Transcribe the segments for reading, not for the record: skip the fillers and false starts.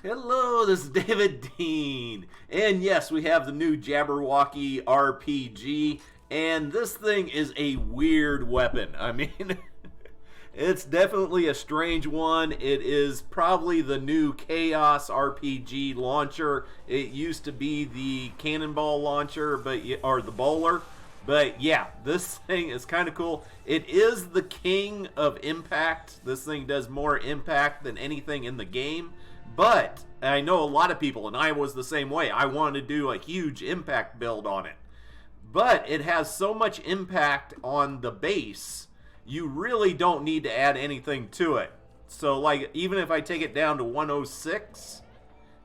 Hello, this is David Dean. And yes, we have the new Jabberwocky RPG. And this thing is a weird weapon. I mean, it's definitely a strange one. It is probably the new Chaos RPG launcher. It used to be the cannonball launcher, or the bowler. But yeah, this thing is kind of cool. It is the king of impact. This thing does more impact than anything in the game. But I know a lot of people, and I was the same way. I wanted to do a huge impact build on it. But it has so much impact on the base, you really don't need to add anything to it. So, like, even if I take it down to 106,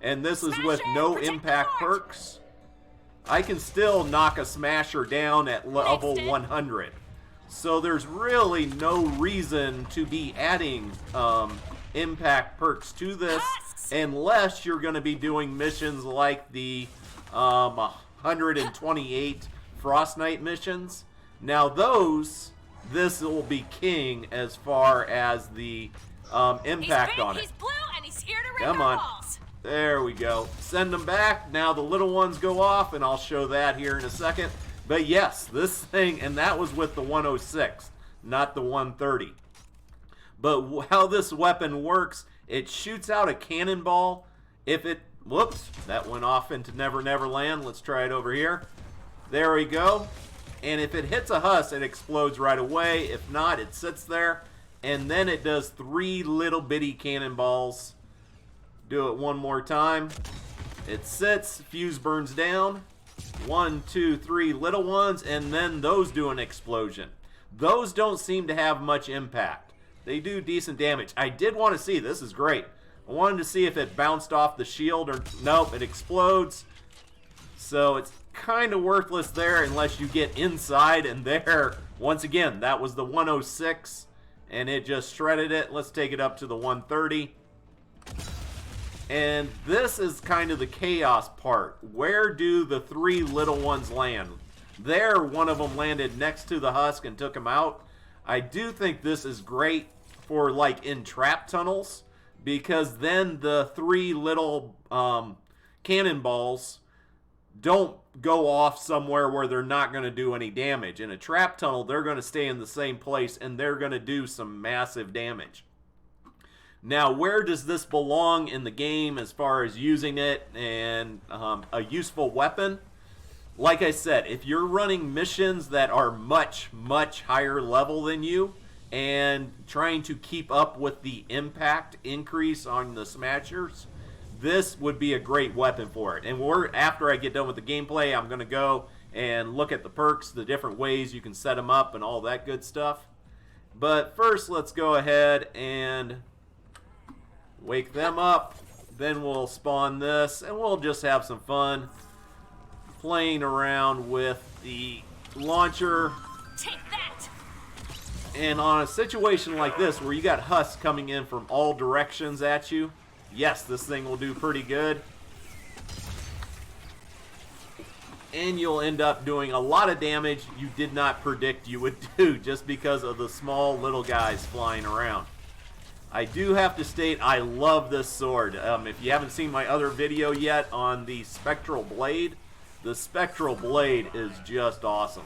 and this is with no impact perks, I can still knock a smasher down at level 100. So there's really no reason to be adding impact perks to this, unless you're going to be doing missions like the 128 Frost Knight missions. Now this will be king as far as the impact on it. He's blue and he's here to wreck Come our on. walls. There we go. Send them back. Now the little ones go off, and I'll show that here in a second. But yes, this thing, and that was with the 106, not the 130. But how this weapon works, it shoots out a cannonball. Whoops, that went off into Never Never Land. Let's try it over here. There we go. And if it hits a husk, it explodes right away. If not, it sits there. And then it does 3 little bitty cannonballs. Do it one more time. It sits, fuse burns down. 1, 2, 3 little ones, and then those do an explosion. Those don't seem to have much impact. They do decent damage. I did want to see, this is great. I wanted to see if it bounced off the shield or, nope, it explodes. So it's kind of worthless there unless you get inside, and there, once again, that was the 106, and it just shredded it. Let's take it up to the 130. And this is kind of the chaos part. Where do the 3 little ones land? There, one of them landed next to the husk and took him out. I do think this is great for, like, in trap tunnels, because then the 3 little cannonballs don't go off somewhere where they're not going to do any damage. In a trap tunnel, they're going to stay in the same place, and they're going to do some massive damage. Now, where does this belong in the game as far as using it and a useful weapon? Like I said, if you're running missions that are much, much higher level than you and trying to keep up with the impact increase on the smashers, this would be a great weapon for it. And after I get done with the gameplay, I'm going to go and look at the perks, the different ways you can set them up and all that good stuff. But first, let's go ahead and wake them up, then we'll spawn this, and we'll just have some fun playing around with the launcher. Take that. And on a situation like this, where you got husks coming in from all directions at you, yes, this thing will do pretty good. And you'll end up doing a lot of damage you did not predict you would do, just because of the small little guys flying around. I do have to state, I love this sword. If you haven't seen my other video yet on the Spectral Blade, the Spectral Blade is just awesome.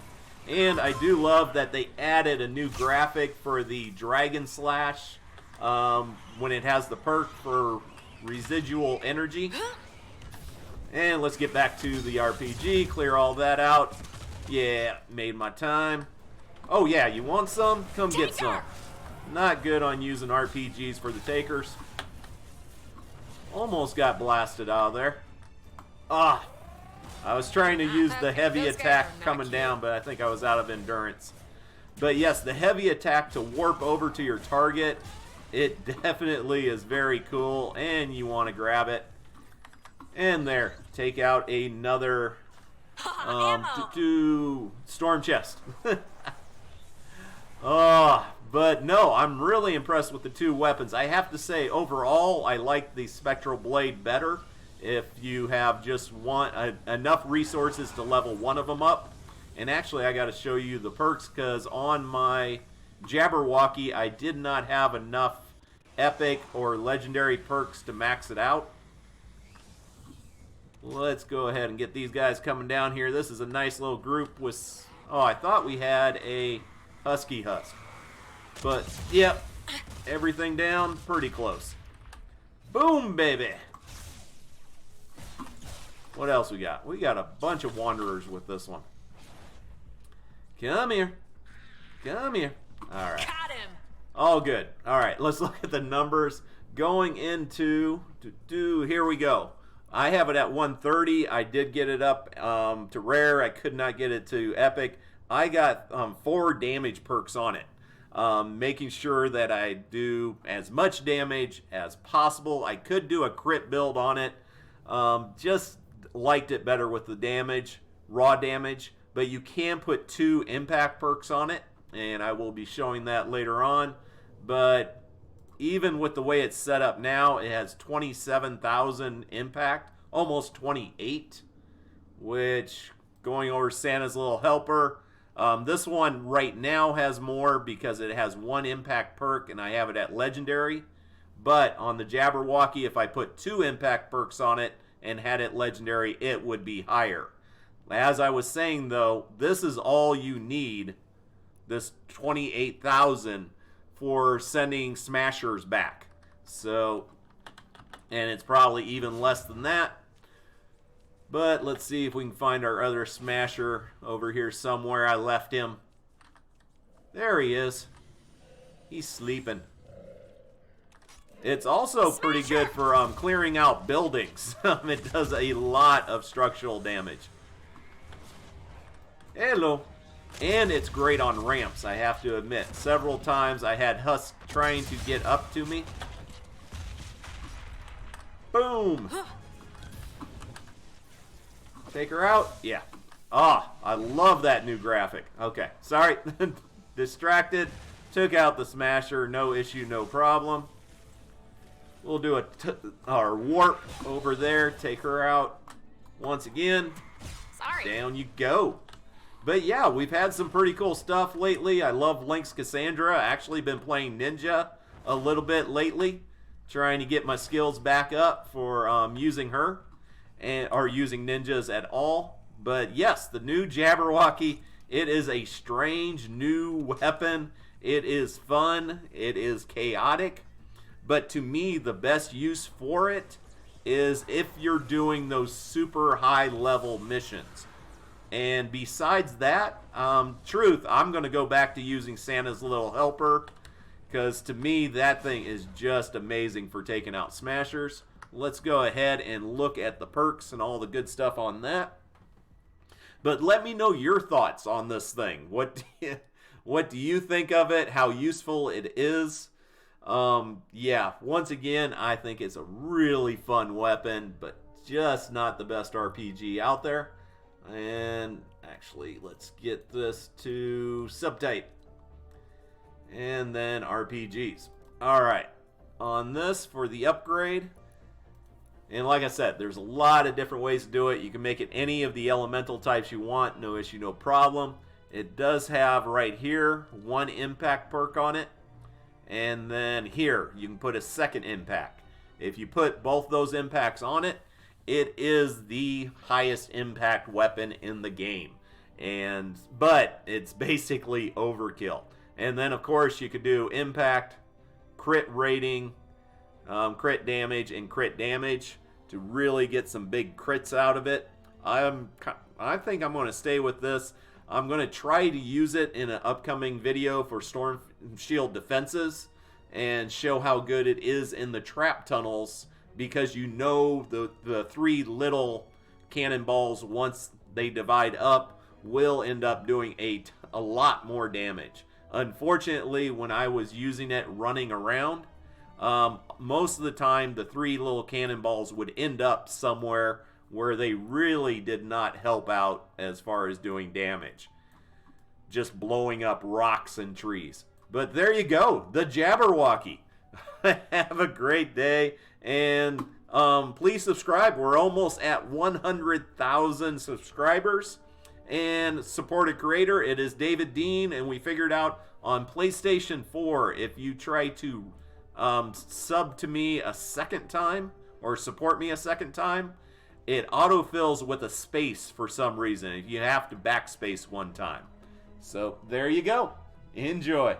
And I do love that they added a new graphic for the Dragon Slash when it has the perk for residual energy. And let's get back to the RPG, clear all that out. Yeah, made my time. Oh yeah, you want some? Come get some. Not good on using RPGs for the takers. Almost got blasted out of there. I was trying to use the heavy attack coming down, but I think I was out of endurance. But yes, the heavy attack to warp over to your target, it definitely is very cool, and you want to grab it. And there, take out another storm chest. But no, I'm really impressed with the 2 weapons. I have to say, overall, I like the Spectral Blade better. If you have just enough resources to level one of them up. And actually, I got to show you the perks, because on my Jabberwocky, I did not have enough epic or legendary perks to max it out. Let's go ahead and get these guys coming down here. This is a nice little group with... Oh, I thought we had a Husky Husk. But, yep, everything down pretty close. Boom, baby! What else we got? We got a bunch of Wanderers with this one. Come here. Come here. All right. Got him. All good. All right, let's look at the numbers. Going into... Here we go. I have it at 130. I did get it up to rare. I could not get it to epic. I got 4 damage perks on it. Making sure that I do as much damage as possible. I could do a crit build on it. Just liked it better with the damage, raw damage. But you can put 2 impact perks on it. And I will be showing that later on. But even with the way it's set up now, it has 27,000 impact. Almost 28. Which, going over Santa's Little Helper... this one right now has more because it has 1 impact perk and I have it at legendary. But on the Jabberwocky, if I put 2 impact perks on it and had it legendary, it would be higher. As I was saying though, this is all you need, this 28,000, for sending smashers back. So, and it's probably even less than that. But let's see if we can find our other smasher over here somewhere. I left him. There he is. He's sleeping. It's also pretty good for clearing out buildings. It does a lot of structural damage. Hello. And it's great on ramps, I have to admit. Several times I had Husk trying to get up to me. Boom. Take her out? Yeah. Ah, I love that new graphic. Okay, sorry. Distracted. Took out the smasher. No issue, no problem. We'll do our warp over there. Take her out. Once again. Sorry. Down you go. But yeah, we've had some pretty cool stuff lately. I love Link's Cassandra. Actually been playing Ninja a little bit lately. Trying to get my skills back up for using her. Or using ninjas at all. But yes, the new Jabberwocky, it is a strange new weapon. It is fun. It is chaotic. But to me, the best use for it is if you're doing those super high level missions. And besides that, truth, I'm going to go back to using Santa's Little Helper. Because to me, that thing is just amazing for taking out smashers. Let's go ahead and look at the perks and all the good stuff on that. But let me know your thoughts on this thing. What do you think of it? How useful it is? Yeah, once again, I think it's a really fun weapon, but just not the best RPG out there. And actually, let's get this to subtype. And then RPGs. Alright, on this for the upgrade... And like I said, there's a lot of different ways to do it. You can make it any of the elemental types you want. No issue, no problem. It does have right here 1 impact perk on it. And then here, you can put a 2nd impact. If you put both those impacts on it, it is the highest impact weapon in the game. But it's basically overkill. And then, of course, you could do impact, crit rating, crit damage, and crit damage to really get some big crits out of it. I think I'm going to stay with this. I'm going to try to use it in an upcoming video for Storm Shield defenses and show how good it is in the trap tunnels, because you know the 3 little cannonballs, once they divide up, will end up doing a lot more damage. Unfortunately, when I was using it running around, most of the time the 3 little cannonballs would end up somewhere where they really did not help out as far as doing damage. Just blowing up rocks and trees. But there you go, the Jabberwocky. Have a great day, and please subscribe. We're almost at 100,000 subscribers. And support a creator. It is David Dean, and we figured out on PlayStation 4, if you try to sub to me a second time or support me a second time, it autofills with a space for some reason. You have to backspace one time. So there you go. Enjoy.